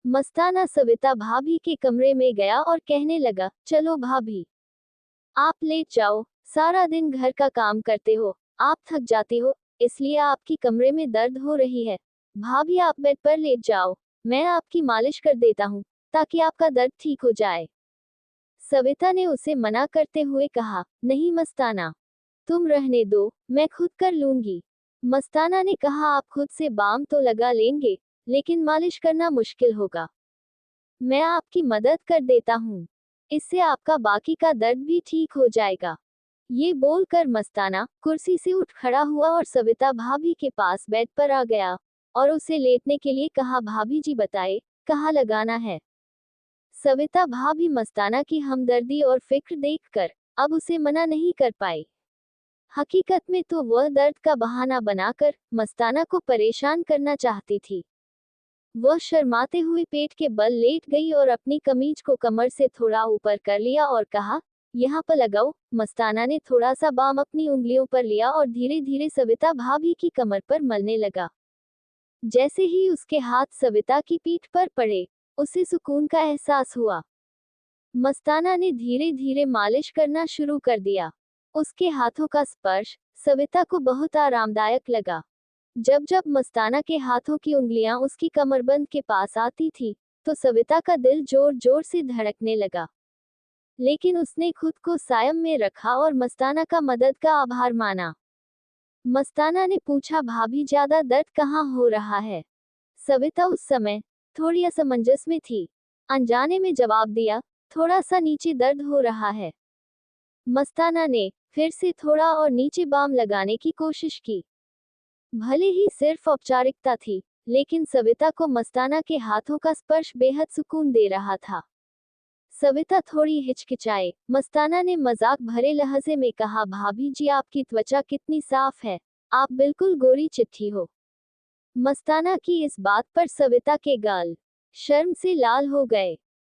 मस्ताना सविता भाभी के कमरे में गया और कहने लगा, चलो भाभी, आप लेट जाओ, सारा दिन घर का काम करते हो, आप थक जाते हो, इसलिए आपकी कमरे में दर्द हो रही है। भाभी आप बेड पर लेट जाओ, मैं आपकी मालिश कर देता हूँ, ताकि आपका दर्द ठीक हो जाए। सविता ने उसे मना करते हुए कहा, नहीं मस्ताना, तुम रहने दो, मैं खुद कर लूंगी। मस्ताना ने कहा, आप खुद से बाम तो लगा लेंगे, लेकिन मालिश करना मुश्किल होगा। मैं आपकी मदद कर देता हूँ, इससे आपका बाकी का दर्द भी ठीक हो जाएगा। ये बोलकर मस्ताना कुर्सी से उठ खड़ा हुआ और सविता भाभी के पास बेड पर आ गया और उसे लेटने के लिए कहा, भाभी जी बताए, कहाँ लगाना है। सविता भाभी मस्ताना की हमदर्दी और फिक्र देखकर अब उसे मना नहीं कर पाई। हकीकत में तो वह दर्द का बहाना बनाकर मस्ताना को परेशान करना चाहती थी। वह शर्माते हुए पेट के बल लेट गई और अपनी कमीज को कमर से थोड़ा ऊपर कर लिया और कहा, यहाँ पर लगाओ। मस्ताना ने थोड़ा सा बाम अपनी उंगलियों पर लिया और धीरे धीरे सविता भाभी की कमर पर मलने लगा। जैसे ही उसके हाथ सविता की पीठ पर पड़े, उसे सुकून का एहसास हुआ। मस्ताना ने धीरे धीरे मालिश करना शुरू कर दिया। उसके हाथों का स्पर्श सविता को बहुत आरामदायक लगा। जब जब मस्ताना के हाथों की उंगलियां उसकी कमरबंद के पास आती थी, तो सविता का दिल जोर जोर से धड़कने लगा। लेकिन उसने खुद को संयम में रखा और मस्ताना का मदद का आभार माना। मस्ताना ने पूछा, भाभी ज्यादा दर्द कहाँ हो रहा है? सविता उस समय थोड़ी असमंजस में थी। अनजाने में जवाब दिया, थोड़ा सा नीचे दर्द हो रहा है। मस्ताना ने फिर से थोड़ा और नीचे बाम लगाने की कोशिश की। भले ही सिर्फ औपचारिकता थी, लेकिन सविता को मस्ताना के हाथों का स्पर्श बेहद सुकून दे रहा था। सविता थोड़ी हिचकिचाए। मस्ताना ने मजाक भरे लहजे में कहा, भाभी जी आपकी त्वचा कितनी साफ है, आप बिल्कुल गोरी चिट्ठी हो। मस्ताना की इस बात पर सविता के गाल शर्म से लाल हो गए,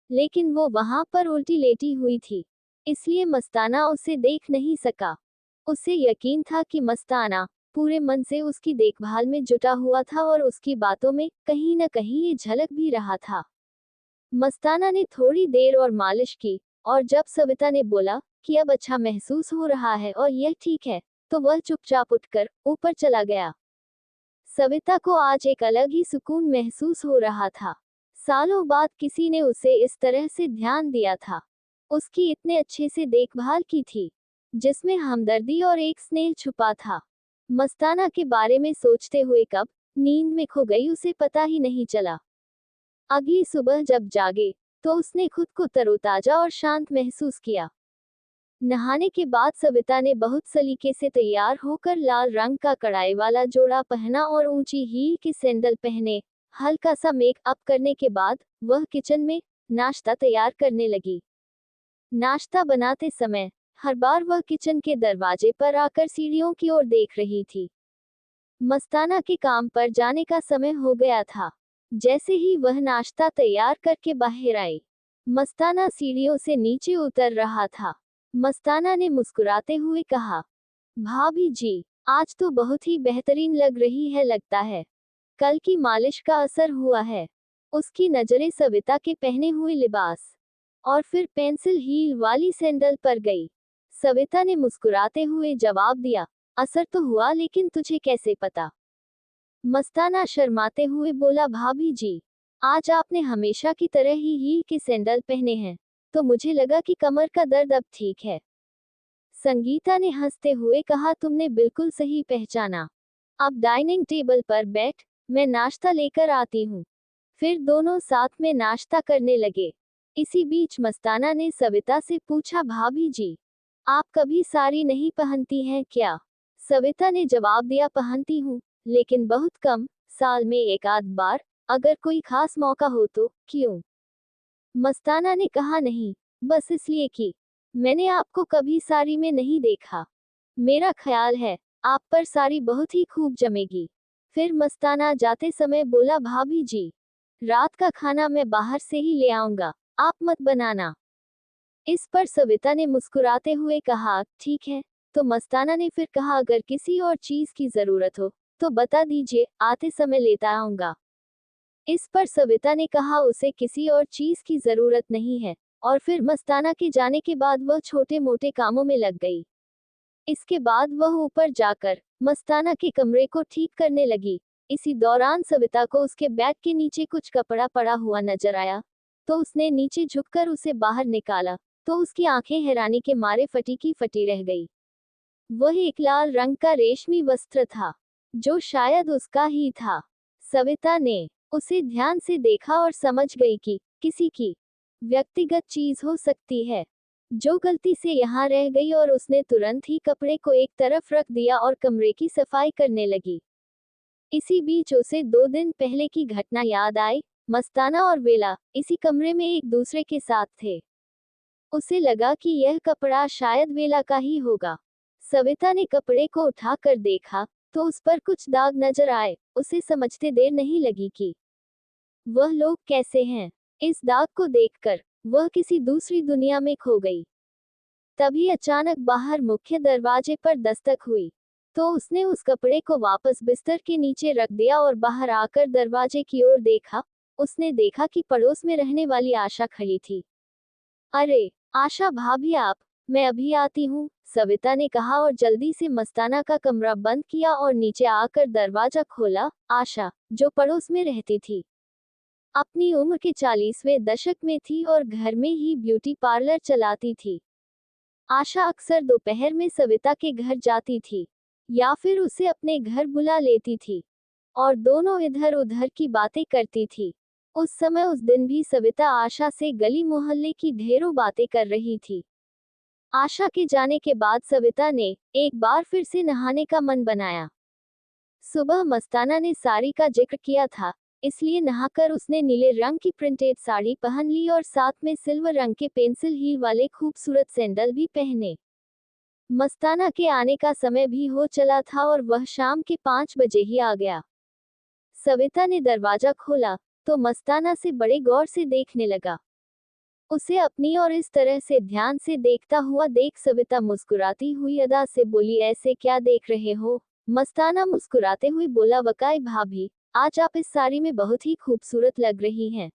लेकिन वो वहां पर उल्टी लेटी हुई थी, इसलिए मस्ताना उसे देख नहीं सका। उसे यकीन था कि मस्ताना पूरे मन से उसकी देखभाल में जुटा हुआ था और उसकी बातों में कहीं न कहीं ये झलक भी रहा था। मस्ताना ने थोड़ी देर और मालिश की, और जब सविता ने बोला कि अब अच्छा महसूस हो रहा है और यह ठीक है, तो वह चुपचाप उठकर ऊपर चला गया। सविता को आज एक अलग ही सुकून महसूस हो रहा था। सालों बाद किसी ने उसे इस तरह से ध्यान दिया था, उसकी इतने अच्छे से देखभाल की थी, जिसमें हमदर्दी और एक स्नेह छुपा था। मस्ताना के बारे में सोचते हुए कब नींद में खो गई उसे पता ही नहीं चला। अगली सुबह जब जागे, तो उसने खुद को तरोताजा और शांत महसूस किया। नहाने के बाद सविता ने बहुत सलीके से तैयार होकर लाल रंग का कढ़ाई वाला जोड़ा पहना और ऊंची हील के सैंडल पहने। हल्का सा मेकअप करने के बाद वह किचन में नाश्ता तैयार करने लगी। नाश्ता बनाते समय हर बार वह किचन के दरवाजे पर आकर सीढ़ियों की ओर देख रही थी। मस्ताना के काम पर जाने का समय हो गया था। जैसे ही वह नाश्ता तैयार करके बाहर आई, मस्ताना सीढ़ियों से नीचे उतर रहा था। मस्ताना ने मुस्कुराते हुए कहा, भाभी जी, आज तो बहुत ही बेहतरीन लग रही है लगता है। कल की मालिश का असर हुआ है। उसकी नजरें सविता के पहने हुए लिबास और फिर पेंसिल हील वाली सैंडल पर गई। सविता ने मुस्कुराते हुए जवाब दिया, असर तो हुआ, लेकिन तुझे कैसे पता? मस्ताना शर्माते हुए बोला, भाभी जी, आज आपने हमेशा की तरह ही हील के सैंडल पहने हैं, तो मुझे लगा कि कमर का दर्द अब ठीक है। संगीता ने हंसते हुए कहा, तुमने बिल्कुल सही पहचाना। अब डाइनिंग टेबल पर बैठ, मैं नाश्ता लेकर आती हूँ। फिर दोनों साथ में नाश्ता करने लगे। इसी बीच मस्ताना ने सविता से पूछा, भाभी जी, आप कभी साड़ी नहीं पहनती हैं क्या? सविता ने जवाब दिया, पहनती हूँ, लेकिन बहुत कम, साल में एक आध बार, अगर कोई खास मौका हो तो। क्यों? मस्ताना ने कहा, नहीं, बस इसलिए कि मैंने आपको कभी साड़ी में नहीं देखा। मेरा ख्याल है आप पर साड़ी बहुत ही खूब जमेगी। फिर मस्ताना जाते समय बोला, भाभी जी, रात का खाना मैं बाहर से ही ले आऊंगा, आप मत बनाना। इस पर सविता ने मुस्कुराते हुए कहा, ठीक है। तो मस्ताना ने फिर कहा, अगर किसी और चीज की जरूरत हो तो बता दीजिए, आते समय लेता आऊंगा। इस पर सविता ने कहा उसे किसी और चीज की जरूरत नहीं है, और फिर मस्ताना के जाने के बाद वह छोटे मोटे कामों में लग गई। इसके बाद वह ऊपर जाकर मस्ताना के कमरे को ठीक करने लगी। इसी दौरान सविता को उसके बैग के नीचे कुछ कपड़ा पड़ा हुआ नजर आया, तो उसने नीचे झुककर उसे बाहर निकाला, तो उसकी आंखें हैरानी के मारे फटी की फटी रह गई। वह एक लाल रंग का रेशमी वस्त्र था, जो शायद उसका ही था। सविता ने उसे ध्यान से देखा और समझ गई कि किसी की व्यक्तिगत चीज हो सकती है, जो गलती से यहाँ रह गई, और उसने तुरंत ही कपड़े को एक तरफ रख दिया और कमरे की सफाई करने लगी। इसी बीच उसे 2 दिन पहले की घटना याद आई। मस्ताना और वेला इसी कमरे में एक दूसरे के साथ थे। उसे लगा कि यह कपड़ा शायद वेला का ही होगा। सविता ने कपड़े को उठाकर देखा, तो उस पर कुछ दाग नजर आए। उसे समझते देर नहीं लगी कि वह लोग कैसे हैं। इस दाग को देखकर वह किसी दूसरी दुनिया में खो गई। तभी अचानक बाहर मुख्य दरवाजे पर दस्तक हुई, तो उसने उस कपड़े को वापस बिस्तर के नीचे रख दिया और बाहर आकर दरवाजे की ओर देखा। उसने देखा कि पड़ोस में रहने वाली आशा खड़ी थी। अरे आशा भाभी, आप, मैं अभी आती हूँ, सविता ने कहा और जल्दी से मस्ताना का कमरा बंद किया और नीचे आकर दरवाजा खोला। आशा, जो पड़ोस में रहती थी, अपनी उम्र के 40वें दशक में थी और घर में ही ब्यूटी पार्लर चलाती थी। आशा अक्सर दोपहर में सविता के घर जाती थी, या फिर उसे अपने घर बुला लेती थी, और दोनों इधर उधर की बातें करती थी। उस समय उस दिन भी सविता आशा से गली मोहल्ले की ढेरों बातें कर रही थी। आशा के जाने के बाद सविता ने एक बार फिर से नहाने का मन बनाया। सुबह मस्ताना ने साड़ी का जिक्र किया था, इसलिए नहाकर उसने नीले रंग की प्रिंटेड साड़ी पहन ली और साथ में सिल्वर रंग के पेंसिल हील वाले खूबसूरत सैंडल भी पहने। मस्ताना के आने का समय भी हो चला था और वह शाम के 5 बजे ही आ गया। सविता ने दरवाजा खोला, तो मस्ताना से बड़े गौर से देखने लगा। उसे अपनी और इस तरह से ध्यान से देखता हुआ देख सविता मुस्कुराती हुई अदा से बोली, ऐसे क्या देख रहे हो? मस्ताना मुस्कुराते हुए बोला, वकाई भाभी, आज आप इस साड़ी में बहुत ही खूबसूरत लग रही हैं।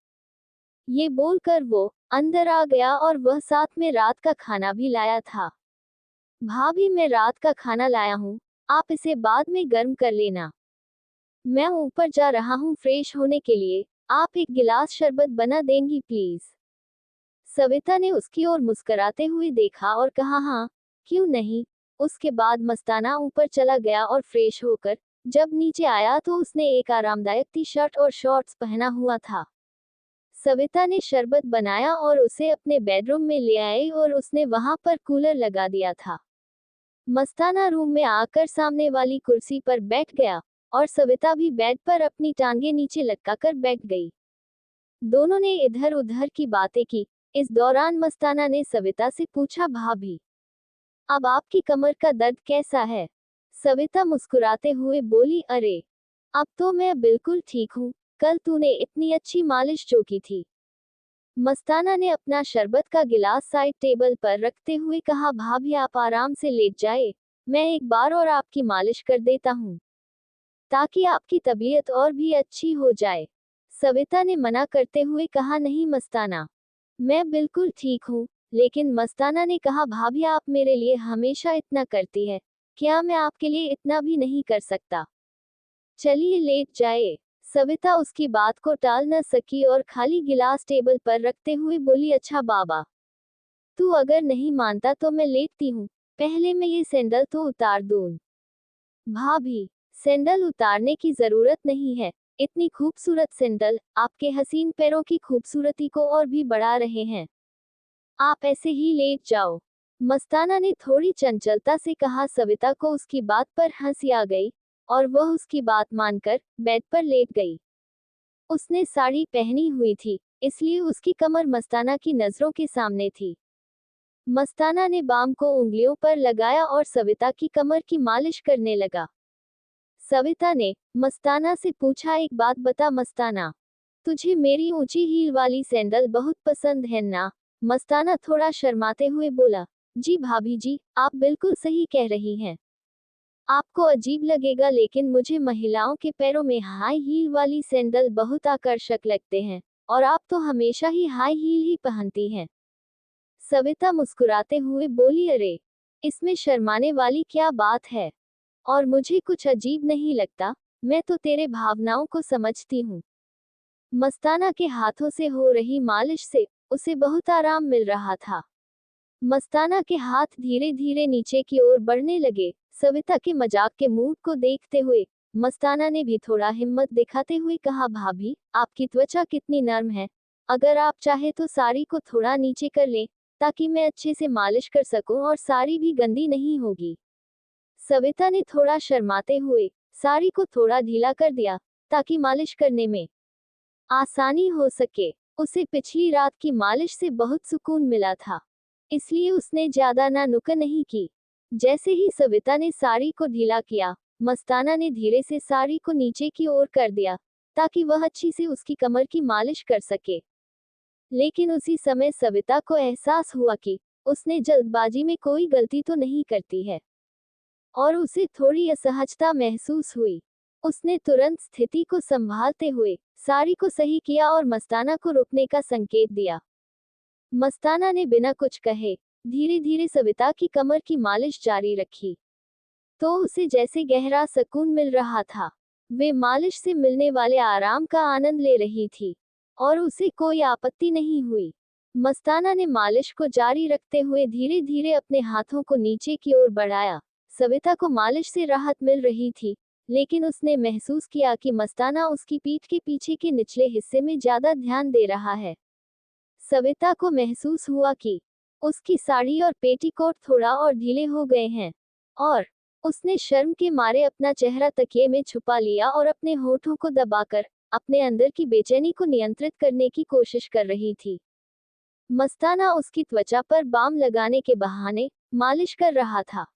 ये बोलकर वो अंदर आ गया और वह साथ में रात का खाना भी लाया था। भाभी, मैं रात का खाना लाया हूँ, आप इसे बाद में गर्म कर लेना। मैं ऊपर जा रहा हूँ फ्रेश होने के लिए, आप एक गिलास शरबत बना देंगी प्लीज? सविता ने उसकी ओर मुस्कुराते हुए देखा और कहा, हाँ, क्यों नहीं। उसके बाद मस्ताना ऊपर चला गया और फ्रेश होकर जब नीचे आया तो उसने एक आरामदायक टी शर्ट और शॉर्ट्स पहना हुआ था। सविता ने शरबत बनाया और उसे अपने बेडरूम में ले आई और उसने वहां पर कूलर लगा दिया था। मस्ताना रूम में आकर सामने वाली कुर्सी पर बैठ गया और सविता भी बेड पर अपनी टांगे नीचे लटकाकर बैठ गई। दोनों ने इधर उधर की बातें की। इस दौरान मस्ताना ने सविता से पूछा, भाभी, अब आपकी कमर का दर्द कैसा है? सविता मुस्कुराते हुए बोली, अरे, अब तो मैं बिल्कुल ठीक हूँ, कल तूने इतनी अच्छी मालिश जो की थी। मस्ताना ने अपना शरबत का गिलास साइड टेबल पर रखते हुए कहा, भाभी आप आराम से लेट जाए, मैं एक बार और आपकी मालिश कर देता हूँ, ताकि आपकी तबीयत और भी अच्छी हो जाए। सविता ने मना करते हुए कहा, नहीं मस्ताना, मैं बिल्कुल ठीक हूँ। लेकिन मस्ताना ने कहा, भाभी आप मेरे लिए हमेशा इतना करती है, क्या मैं आपके लिए इतना भी नहीं कर सकता? चलिए लेट जाए। सविता उसकी बात को टाल न सकी और खाली गिलास टेबल पर रखते हुए बोली, अच्छा बाबा, तू अगर नहीं मानता तो मैं लेटती हूँ, पहले मैं ये सैंडल तो उतार दूँ। भाभी, सैंडल उतारने की जरूरत नहीं है, इतनी खूबसूरत सैंडल आपके हसीन पैरों की खूबसूरती को और भी बढ़ा रहे हैं, आप ऐसे ही लेट जाओ। मस्ताना ने थोड़ी चंचलता से कहा। सविता को उसकी बात पर हंसी आ गई और वह उसकी बात मानकर बेड पर लेट गई। उसने साड़ी पहनी हुई थी, इसलिए उसकी कमर मस्ताना की नजरों के सामने थी। मस्ताना ने बाम को उंगलियों पर लगाया और सविता की कमर की मालिश करने लगा। सविता ने मस्ताना से पूछा, एक बात बता मस्ताना, तुझे मेरी ऊंची हील वाली सैंडल बहुत पसंद है ना? मस्ताना थोड़ा शर्माते हुए बोला, जी भाभी जी, आप बिल्कुल सही कह रही हैं। आपको अजीब लगेगा लेकिन मुझे महिलाओं के पैरों में हाई हील वाली सैंडल बहुत आकर्षक लगते हैं, और आप तो हमेशा ही हाई हील ही पहनती हैं। सविता मुस्कुराते हुए बोली, अरे, इसमें शर्माने वाली क्या बात है? और मुझे कुछ अजीब नहीं लगता, मैं तो तेरे भावनाओं को समझती हूँ। मस्ताना के हाथों से हो रही मालिश से उसे बहुत आराम मिल रहा था। मस्ताना के हाथ धीरे धीरे नीचे की ओर बढ़ने लगे। सविता के मजाक के मूड को देखते हुए मस्ताना ने भी थोड़ा हिम्मत दिखाते हुए कहा, भाभी, आपकी त्वचा कितनी नर्म है। अगर आप चाहे तो साड़ी को थोड़ा नीचे कर लें, ताकि मैं अच्छे से मालिश कर सकूं और साड़ी भी गंदी नहीं होगी। सविता ने थोड़ा शर्माते हुए साड़ी को थोड़ा ढीला कर दिया, ताकि मालिश करने में आसानी हो सके। उसे पिछली रात की मालिश से बहुत सुकून मिला था, इसलिए उसने ज्यादा ना नुक्कड़ नहीं की। जैसे ही सविता ने साड़ी को ढीला किया, मस्ताना ने धीरे से साड़ी को नीचे की ओर कर दिया, ताकि वह अच्छी से उसकी कमर की मालिश कर सके। लेकिन उसी समय सविता को एहसास हुआ कि उसने जल्दबाजी में कोई गलती तो नहीं करती है, और उसे थोड़ी असहजता महसूस हुई। उसने तुरंत स्थिति को संभालते हुए साड़ी को सही किया और मस्ताना को रुकने का संकेत दिया। मस्ताना ने बिना कुछ कहे धीरे धीरे सविता की कमर की मालिश जारी रखी, तो उसे जैसे गहरा सुकून मिल रहा था। वे मालिश से मिलने वाले आराम का आनंद ले रही थी, और उसे कोई आपत्ति नहीं हुई। मस्ताना ने मालिश को जारी रखते हुए धीरे धीरे अपने हाथों को नीचे की ओर बढ़ाया। सविता को मालिश से राहत मिल रही थी, लेकिन उसने महसूस किया कि मस्ताना उसकी पीठ के पीछे के निचले हिस्से में ज्यादा ध्यान दे रहा है। सविता को महसूस हुआ कि उसकी साड़ी और पेटीकोट थोड़ा और ढीले हो गए हैं, और उसने शर्म के मारे अपना चेहरा तकिए में छुपा लिया और अपने होठों को दबाकर अपने अंदर की बेचैनी को नियंत्रित करने की कोशिश कर रही थी। मस्ताना उसकी त्वचा पर बाम लगाने के बहाने मालिश कर रहा था,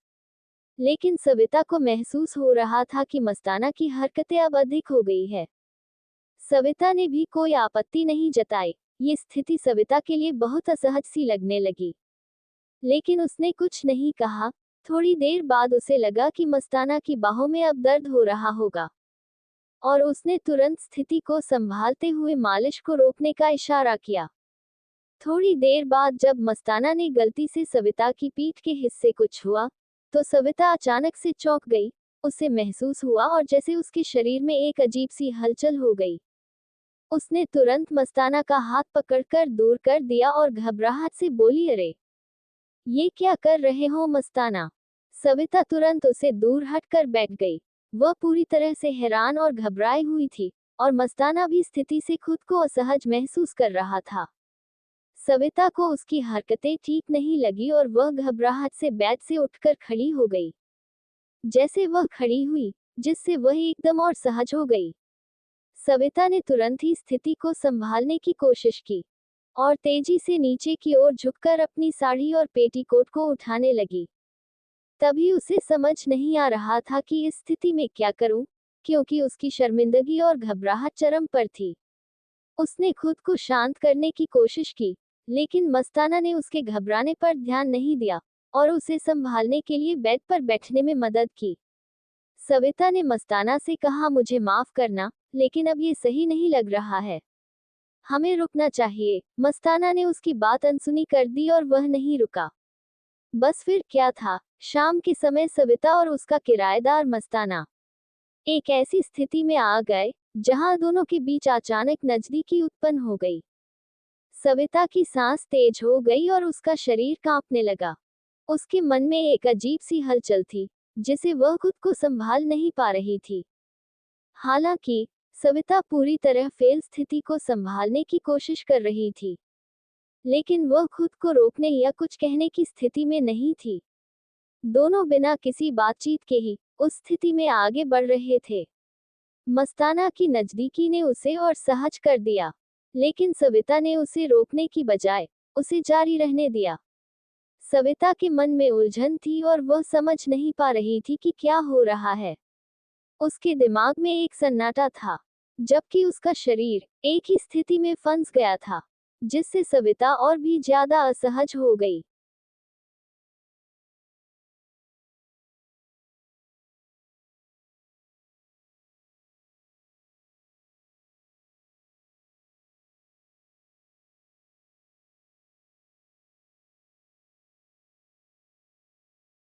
लेकिन सविता को महसूस हो रहा था कि मस्ताना की हरकतें अब अधिक हो गई है। सविता ने भी कोई आपत्ति नहीं जताई। ये स्थिति सविता के लिए बहुत असहज सी लगने लगी, लेकिन उसने कुछ नहीं कहा। थोड़ी देर बाद उसे लगा कि मस्ताना की बाहों में अब दर्द हो रहा होगा, और उसने तुरंत स्थिति को संभालते हुए मालिश को रोकने का इशारा किया। थोड़ी देर बाद जब मस्ताना ने गलती से सविता की पीठ के हिस्से को छुआ, तो सविता अचानक से चौंक गई। उसे महसूस हुआ और जैसे उसके शरीर में एक अजीब सी हलचल हो गई। उसने तुरंत मस्ताना का हाथ पकड़कर दूर कर दिया और घबराहट से बोली, अरे, ये क्या कर रहे हो मस्ताना? सविता तुरंत उसे दूर हटकर बैठ गई। वह पूरी तरह से हैरान और घबराई हुई थी, और मस्ताना भी स्थिति से खुद को असहज महसूस कर रहा था। सविता को उसकी हरकतें ठीक नहीं लगी और वह घबराहट से बेड से उठकर खड़ी हो गई। जैसे वह खड़ी हुई, जिससे वह एकदम और सहज हो गई। सविता ने तुरंत ही स्थिति को संभालने की कोशिश की, और तेजी से नीचे की ओर झुककर अपनी साड़ी और पेटीकोट को उठाने लगी। तभी उसे समझ नहीं आ रहा था कि इस स्थिति में क्या करूं, क्योंकि उसकी शर्मिंदगी और घबराहट चरम पर थी। उसने खुद को शांत करने की कोशिश की, लेकिन मस्ताना ने उसके घबराने पर ध्यान नहीं दिया और उसे संभालने के लिए बेड पर बैठने में मदद की। सविता ने मस्ताना से कहा, मुझे माफ करना, लेकिन अब ये सही नहीं लग रहा है। हमें रुकना चाहिए। मस्ताना ने उसकी बात अनसुनी कर दी और वह नहीं रुका। बस फिर क्या था, शाम के समय सविता और उसका किराएदार मस्ताना एक ऐसी स्थिति में आ गए जहां दोनों के बीच अचानक नजदीकी उत्पन्न हो गई। सविता की सांस तेज हो गई और उसका शरीर कांपने लगा। उसके मन में एक अजीब सी हलचल थी, जिसे वह खुद को संभाल नहीं पा रही थी। हालांकि सविता पूरी तरह फेल स्थिति को संभालने की कोशिश कर रही थी, लेकिन वह खुद को रोकने या कुछ कहने की स्थिति में नहीं थी। दोनों बिना किसी बातचीत के ही उस स्थिति में आगे बढ़ रहे थे। मस्ताना की नजदीकी ने उसे और सहज कर दिया, लेकिन सविता ने उसे रोकने की बजाय उसे जारी रहने दिया। सविता के मन में उलझन थी और वह समझ नहीं पा रही थी कि क्या हो रहा है। उसके दिमाग में एक सन्नाटा था, जबकि उसका शरीर एक ही स्थिति में फंस गया था, जिससे सविता और भी ज्यादा असहज हो गई।